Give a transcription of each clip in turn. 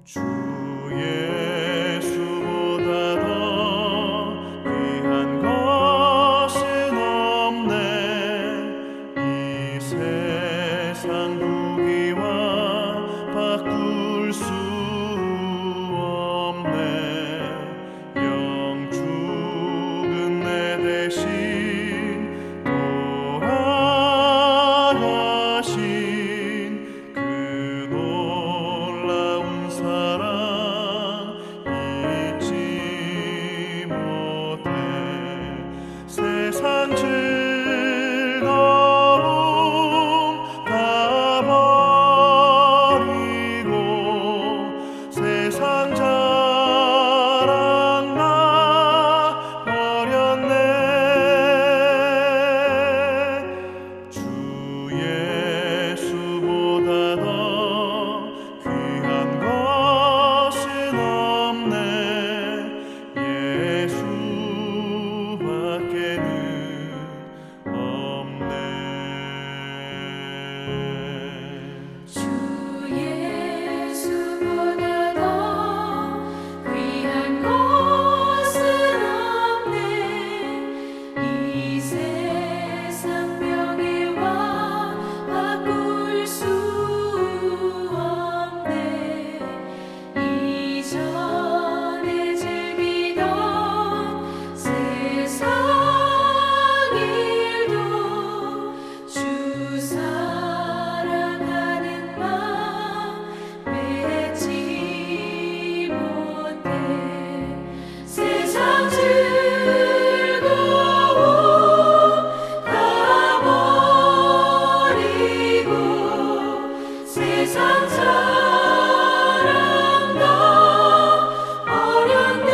주 예수보다 더 귀한 것은 없네. 이 세상 부귀와 바꿀 수 없네. 영 죽은 내 대신 돌아가신 그 놀라운 사랑 잊지 못해. 세상 즐거움 다 버리고 세상 자랑 나 버렸네. 주 예수보다 더 귀한 것은 없네. 예수밖에는 없네. 주 예수보다 더 귀한 것은 없네. 이 세상 명예와 바꿀 수 없네. 이전에 즐기던 세상 일도 주 사랑하는 마음 맺지 못해. 세상 즐거움 다 버리고 세상 자랑 다 버렸네.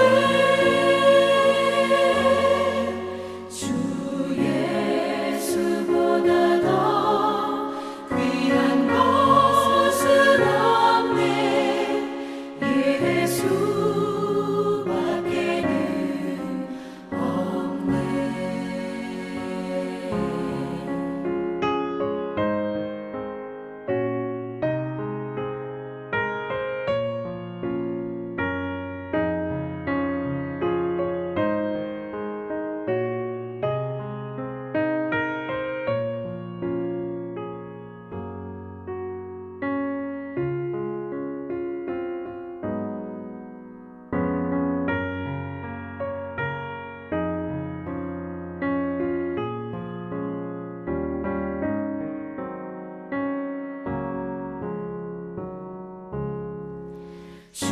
주 예수보다 더 귀한 것은 없네. 예수밖에는 없네. 주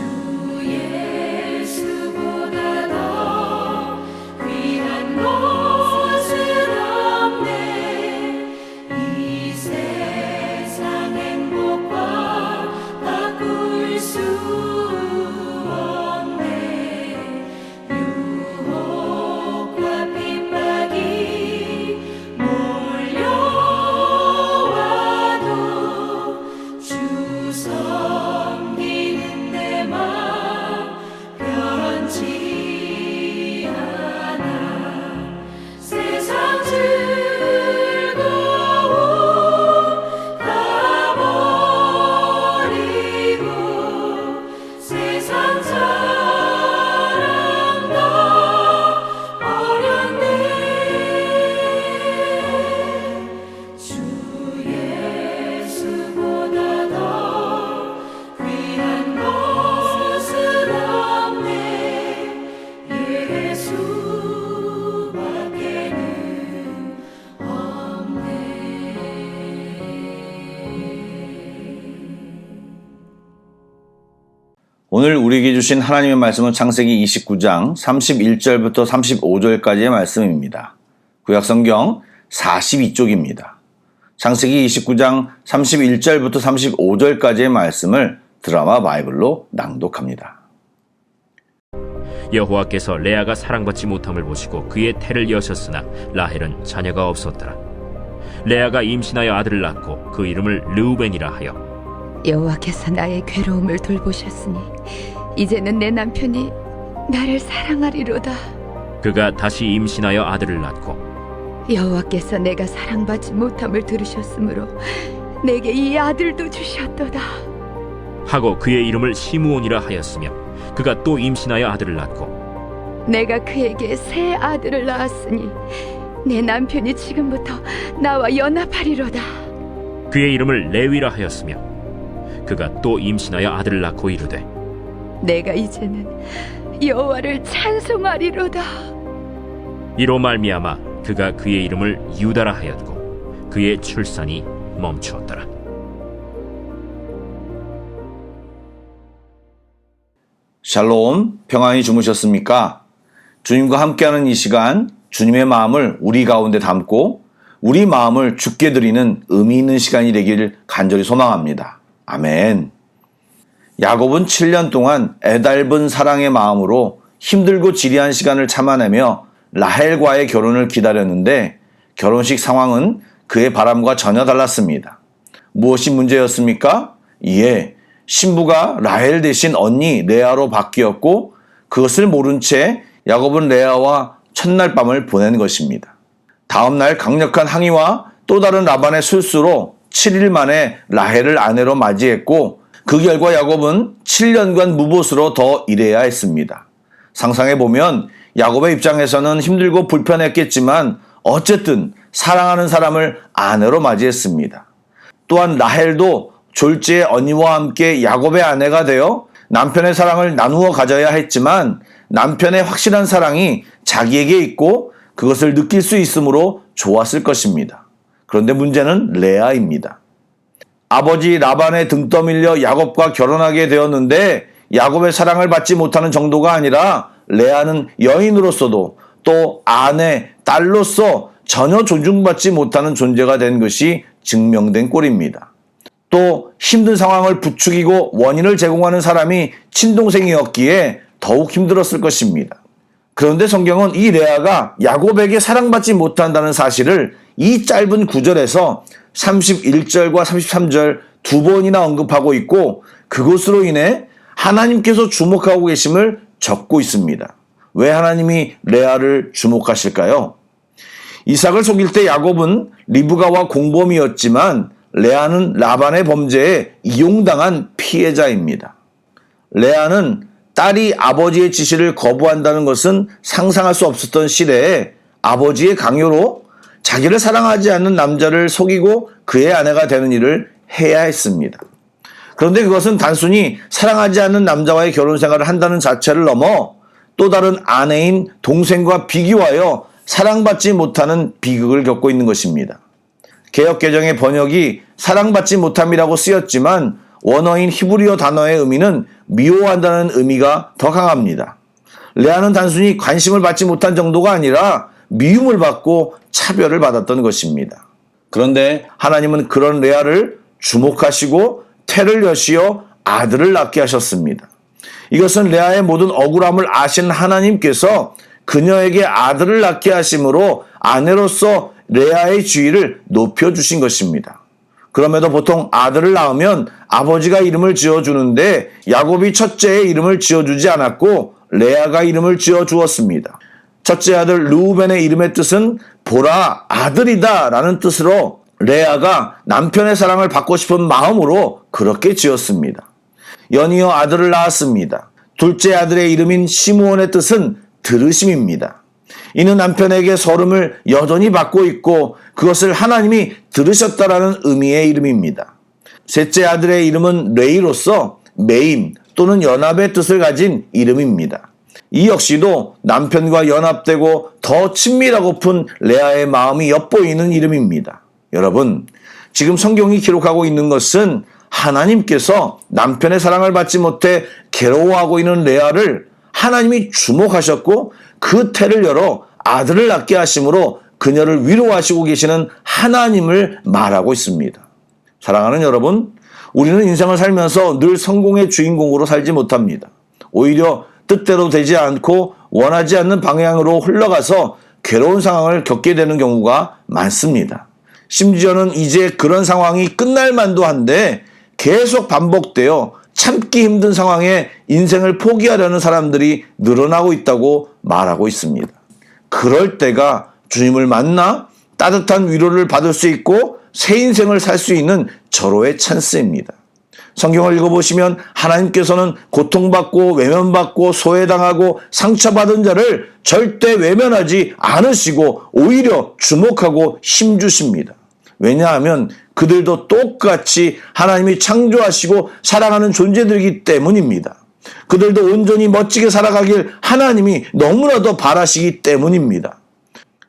예수보다 더 귀한 것은 없네. 이 세상 행복과 바꿀 수 없네. 유혹과 핍박이 몰려와도 주 섬기는 내 마음 변치 않아. 세상 즐거움 다 버리고 세상 자랑 다 버렸네. 주 예수보다 더 귀한 것은 없네. 예수밖에는 없네. 오늘 우리에게 주신 하나님의 말씀은 창세기 29장 31절부터 35절까지의 말씀입니다. 구약성경 42쪽입니다. 창세기 29장 31절부터 35절까지의 말씀을 드라마 바이블로 낭독합니다. 여호와께서 레아가 사랑받지 못함을 보시고 그의 태를 여셨으나 라헬은 자녀가 없었더라. 레아가 임신하여 아들을 낳고 그 이름을 르우벤이라 하여 여호와께서 나의 괴로움을 돌보셨으니 이제는 내 남편이 나를 사랑하리로다. 그가 다시 임신하여 아들을 낳고 여호와께서 내가 사랑받지 못함을 들으셨으므로 내게 이 아들도 주셨도다. 하고 그의 이름을 시므온이라 하였으며 그가 또 임신하여 아들을 낳고 내가 그에게 새 아들을 낳았으니 내 남편이 지금부터 나와 연합하리로다. 그의 이름을 레위라 하였으며 그가 또 임신하여 아들을 낳고 이르되 내가 이제는 여호와를 찬송하리로다. 이로 말미암아 그가 그의 이름을 유다라 하였고 그의 출산이 멈추었더라. 샬롬, 평안히 주무셨습니까? 주님과 함께하는 이 시간, 주님의 마음을 우리 가운데 담고 우리 마음을 주께 드리는 의미 있는 시간이 되기를 간절히 소망합니다. 아멘. 야곱은 7년 동안 애달픈 사랑의 마음으로 힘들고 지리한 시간을 참아내며 라헬과의 결혼을 기다렸는데 결혼식 상황은 그의 바람과 전혀 달랐습니다. 무엇이 문제였습니까? 예, 신부가 라헬 대신 언니 레아로 바뀌었고 그것을 모른 채 야곱은 레아와 첫날 밤을 보낸 것입니다. 다음 날 강력한 항의와 또 다른 라반의 술수로 7일 만에 라헬을 아내로 맞이했고 그 결과 야곱은 7년간 무보수로 더 일해야 했습니다. 상상해보면 야곱의 입장에서는 힘들고 불편했겠지만 어쨌든 사랑하는 사람을 아내로 맞이했습니다. 또한 라헬도 졸지의 언니와 함께 야곱의 아내가 되어 남편의 사랑을 나누어 가져야 했지만 남편의 확실한 사랑이 자기에게 있고 그것을 느낄 수 있으므로 좋았을 것입니다. 그런데 문제는 레아입니다. 아버지 라반의 등 떠밀려 야곱과 결혼하게 되었는데 야곱의 사랑을 받지 못하는 정도가 아니라 레아는 여인으로서도 또 아내, 딸로서 전혀 존중받지 못하는 존재가 된 것이 증명된 꼴입니다. 또 힘든 상황을 부추기고 원인을 제공하는 사람이 친동생이었기에 더욱 힘들었을 것입니다. 그런데 성경은 이 레아가 야곱에게 사랑받지 못한다는 사실을 이 짧은 구절에서 31절과 33절 두 번이나 언급하고 있고 그것으로 인해 하나님께서 주목하고 계심을 적고 있습니다. 왜 하나님이 레아를 주목하실까요? 이삭을 속일 때 야곱은 리브가와 공범이었지만 레아는 라반의 범죄에 이용당한 피해자입니다. 레아는 딸이 아버지의 지시를 거부한다는 것은 상상할 수 없었던 시대에 아버지의 강요로 자기를 사랑하지 않는 남자를 속이고 그의 아내가 되는 일을 해야 했습니다. 그런데 그것은 단순히 사랑하지 않는 남자와의 결혼 생활을 한다는 자체를 넘어 또 다른 아내인 동생과 비교하여 사랑받지 못하는 비극을 겪고 있는 것입니다. 개역개정의 번역이 사랑받지 못함이라고 쓰였지만 원어인 히브리어 단어의 의미는 미워한다는 의미가 더 강합니다. 레아는 단순히 관심을 받지 못한 정도가 아니라 미움을 받고 차별을 받았던 것입니다. 그런데 하나님은 그런 레아를 주목하시고 태를 여시어 아들을 낳게 하셨습니다. 이것은 레아의 모든 억울함을 아신 하나님께서 그녀에게 아들을 낳게 하심으로 아내로서 레아의 지위를 높여주신 것입니다. 그럼에도 보통 아들을 낳으면 아버지가 이름을 지어주는데 야곱이 첫째의 이름을 지어주지 않았고 레아가 이름을 지어주었습니다. 첫째 아들 르우벤의 이름의 뜻은 보라 아들이다 라는 뜻으로 레아가 남편의 사랑을 받고 싶은 마음으로 그렇게 지었습니다. 연이어 아들을 낳았습니다. 둘째 아들의 이름인 시므온의 뜻은 들으심입니다. 이는 남편에게 서름을 여전히 받고 있고 그것을 하나님이 들으셨다라는 의미의 이름입니다. 셋째 아들의 이름은 레이로서 매임 또는 연합의 뜻을 가진 이름입니다. 이 역시도 남편과 연합되고 더 친밀하고픈 레아의 마음이 엿보이는 이름입니다. 여러분, 지금 성경이 기록하고 있는 것은 하나님께서 남편의 사랑을 받지 못해 괴로워하고 있는 레아를 하나님이 주목하셨고 그 태를 열어 아들을 낳게 하심으로 그녀를 위로하시고 계시는 하나님을 말하고 있습니다. 사랑하는 여러분, 우리는 인생을 살면서 늘 성공의 주인공으로 살지 못합니다. 오히려 뜻대로 되지 않고 원하지 않는 방향으로 흘러가서 괴로운 상황을 겪게 되는 경우가 많습니다. 심지어는 이제 그런 상황이 끝날 만도 한데 계속 반복되어 참기 힘든 상황에 인생을 포기하려는 사람들이 늘어나고 있다고 말하고 있습니다. 그럴 때가 주님을 만나 따뜻한 위로를 받을 수 있고 새 인생을 살 수 있는 절호의 찬스입니다. 성경을 읽어보시면 하나님께서는 고통받고 외면받고 소외당하고 상처받은 자를 절대 외면하지 않으시고 오히려 주목하고 힘주십니다. 왜냐하면 그들도 똑같이 하나님이 창조하시고 사랑하는 존재들이기 때문입니다. 그들도 온전히 멋지게 살아가길 하나님이 너무나도 바라시기 때문입니다.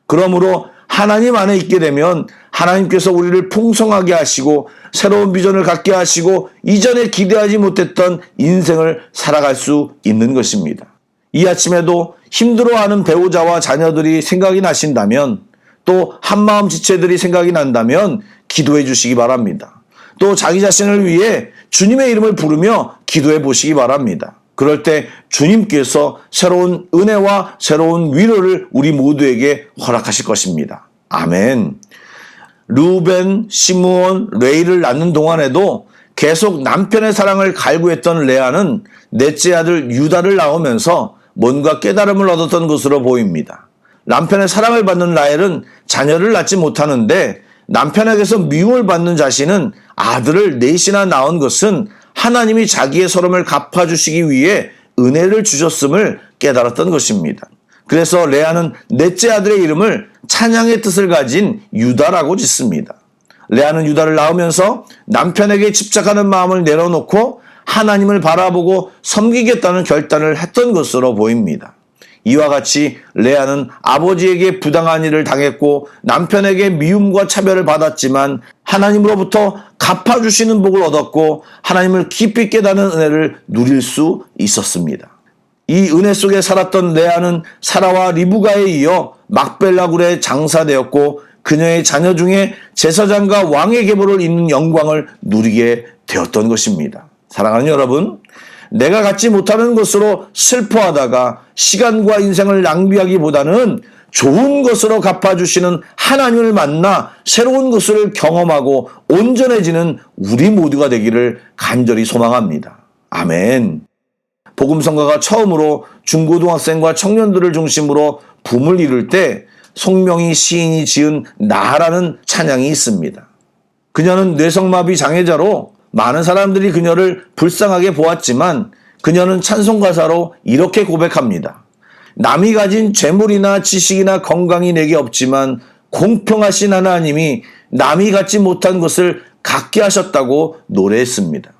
그러므로 하나님 안에 있게 되면 하나님께서 우리를 풍성하게 하시고 새로운 비전을 갖게 하시고 이전에 기대하지 못했던 인생을 살아갈 수 있는 것입니다. 이 아침에도 힘들어하는 배우자와 자녀들이 생각이 나신다면, 또 한마음 지체들이 생각이 난다면 기도해 주시기 바랍니다. 또 자기 자신을 위해 주님의 이름을 부르며 기도해 보시기 바랍니다. 그럴 때 주님께서 새로운 은혜와 새로운 위로를 우리 모두에게 허락하실 것입니다. 아멘. 르우벤, 시므온, 레이를 낳는 동안에도 계속 남편의 사랑을 갈구했던 레아는 넷째 아들 유다를 낳으면서 뭔가 깨달음을 얻었던 것으로 보입니다. 남편의 사랑을 받는 라헬은 자녀를 낳지 못하는데 남편에게서 미움을 받는 자신은 아들을 넷이나 낳은 것은 하나님이 자기의 서름을 갚아주시기 위해 은혜를 주셨음을 깨달았던 것입니다. 그래서 레아는 넷째 아들의 이름을 찬양의 뜻을 가진 유다라고 짓습니다. 레아는 유다를 낳으면서 남편에게 집착하는 마음을 내려놓고 하나님을 바라보고 섬기겠다는 결단을 했던 것으로 보입니다. 이와 같이 레아는 아버지에게 부당한 일을 당했고 남편에게 미움과 차별을 받았지만 하나님으로부터 갚아주시는 복을 얻었고 하나님을 깊이 깨닫는 은혜를 누릴 수 있었습니다. 이 은혜 속에 살았던 레아는 사라와 리브가에 이어 막벨라 굴에 장사되었고 그녀의 자녀 중에 제사장과 왕의 계보를 잇는 영광을 누리게 되었던 것입니다. 사랑하는 여러분, 내가 갖지 못하는 것으로 슬퍼하다가 시간과 인생을 낭비하기보다는 좋은 것으로 갚아주시는 하나님을 만나 새로운 것을 경험하고 온전해지는 우리 모두가 되기를 간절히 소망합니다. 아멘. 복음성가가 처음으로 중고등학생과 청년들을 중심으로 붐을 이룰 때 송명희 시인이 지은 나라는 찬양이 있습니다. 그녀는 뇌성마비 장애자로 많은 사람들이 그녀를 불쌍하게 보았지만 그녀는 찬송가사로 이렇게 고백합니다. 남이 가진 재물이나 지식이나 건강이 내게 없지만 공평하신 하나님이 남이 갖지 못한 것을 갖게 하셨다고 노래했습니다.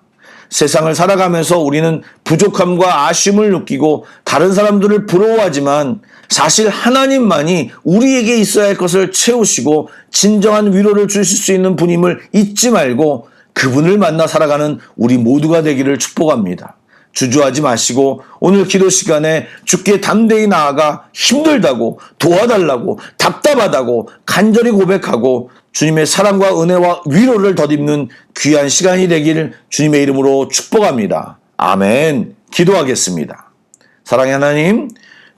세상을 살아가면서 우리는 부족함과 아쉬움을 느끼고 다른 사람들을 부러워하지만 사실 하나님만이 우리에게 있어야 할 것을 채우시고 진정한 위로를 주실 수 있는 분임을 잊지 말고 그분을 만나 살아가는 우리 모두가 되기를 축복합니다. 주저하지 마시고 오늘 기도 시간에 주께 담대히 나아가 힘들다고 도와달라고 답답하다고 간절히 고백하고 주님의 사랑과 은혜와 위로를 덧입는 귀한 시간이 되길 주님의 이름으로 축복합니다. 아멘. 기도하겠습니다. 사랑의 하나님,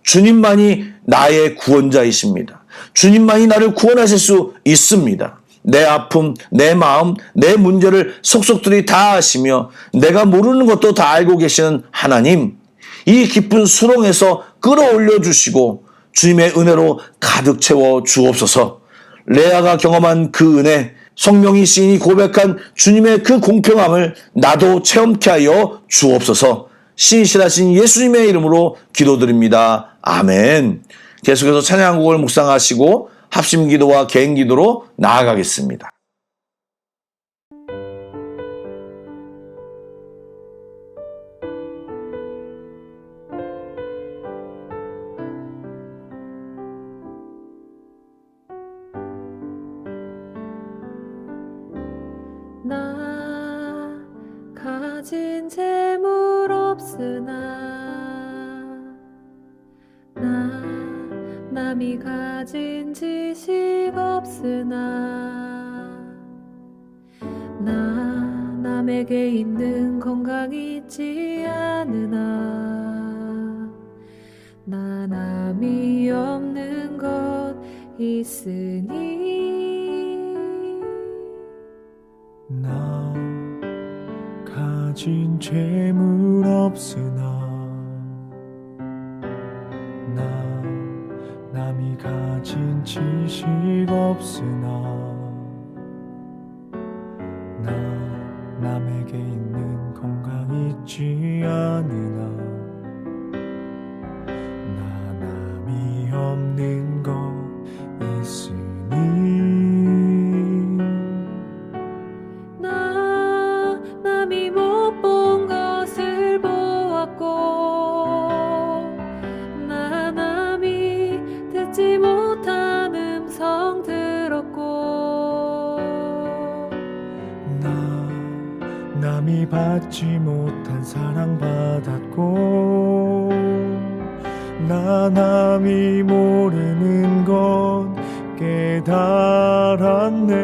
주님만이 나의 구원자이십니다. 주님만이 나를 구원하실 수 있습니다. 내 아픔, 내 마음, 내 문제를 속속들이 다 아시며 내가 모르는 것도 다 알고 계시는 하나님, 이 깊은 수렁에서 끌어올려 주시고 주님의 은혜로 가득 채워 주옵소서. 레아가 경험한 그 은혜, 송명희 시인이 고백한 주님의 그 공평함을 나도 체험케 하여 주옵소서. 신실하신 예수님의 이름으로 기도드립니다. 아멘. 계속해서 찬양곡을 묵상하시고 합심기도와 개인기도로 나아가겠습니다. 나 가진 재물 없으나 나 남이 가진 지식 없으나 나 남에게 있는 건강 있지 않으나 나 남이 없는 것 있으니 나 가진 재물 없으나 나 남이 가진 지식 없으나 나 남에게 있는 남이 받지 못한 사랑받았고 나 남이 모르는 것 깨달았네.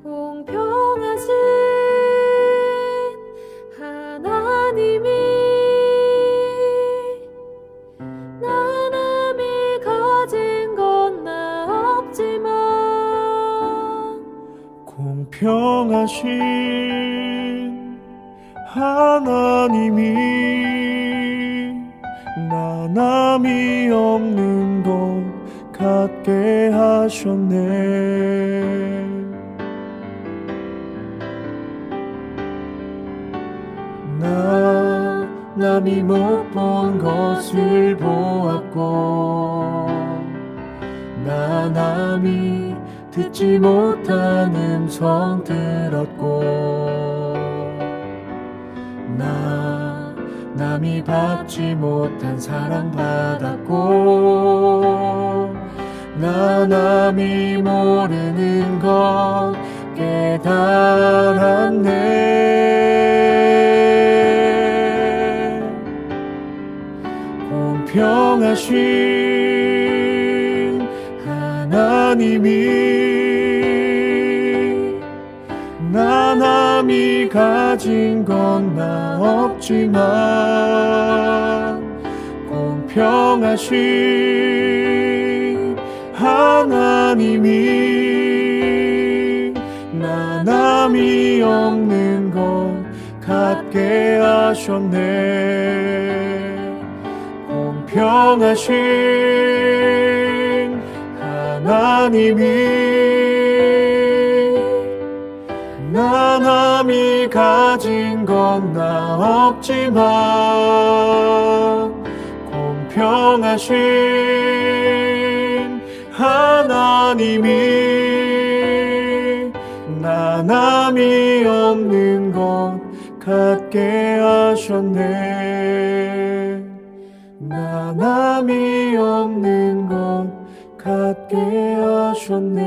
공평하신 하나님이 나 남이 가진 건 나 없지만 공평하신 하나님이 나 남이 없는 것 같게 하셨네. 나 남이 못 본 것을 보았고 나 남이 듣지 못한 음성 들었고 나 남이 받지 못한 사랑 받았고 나 남이 모르는 것 깨달았네. 공평하신 하나님이 나 남이 가진 건 나 없지만 공평하신 하나님이 나 남이 없는 것 같게 하셨네. 공평하신 하나님이 나 남이 가진 건 나 없지만 공평하신 하나님이 나 남이 없는 것 같게 하셨네. 나 남이 없는 것 같게 하셨네.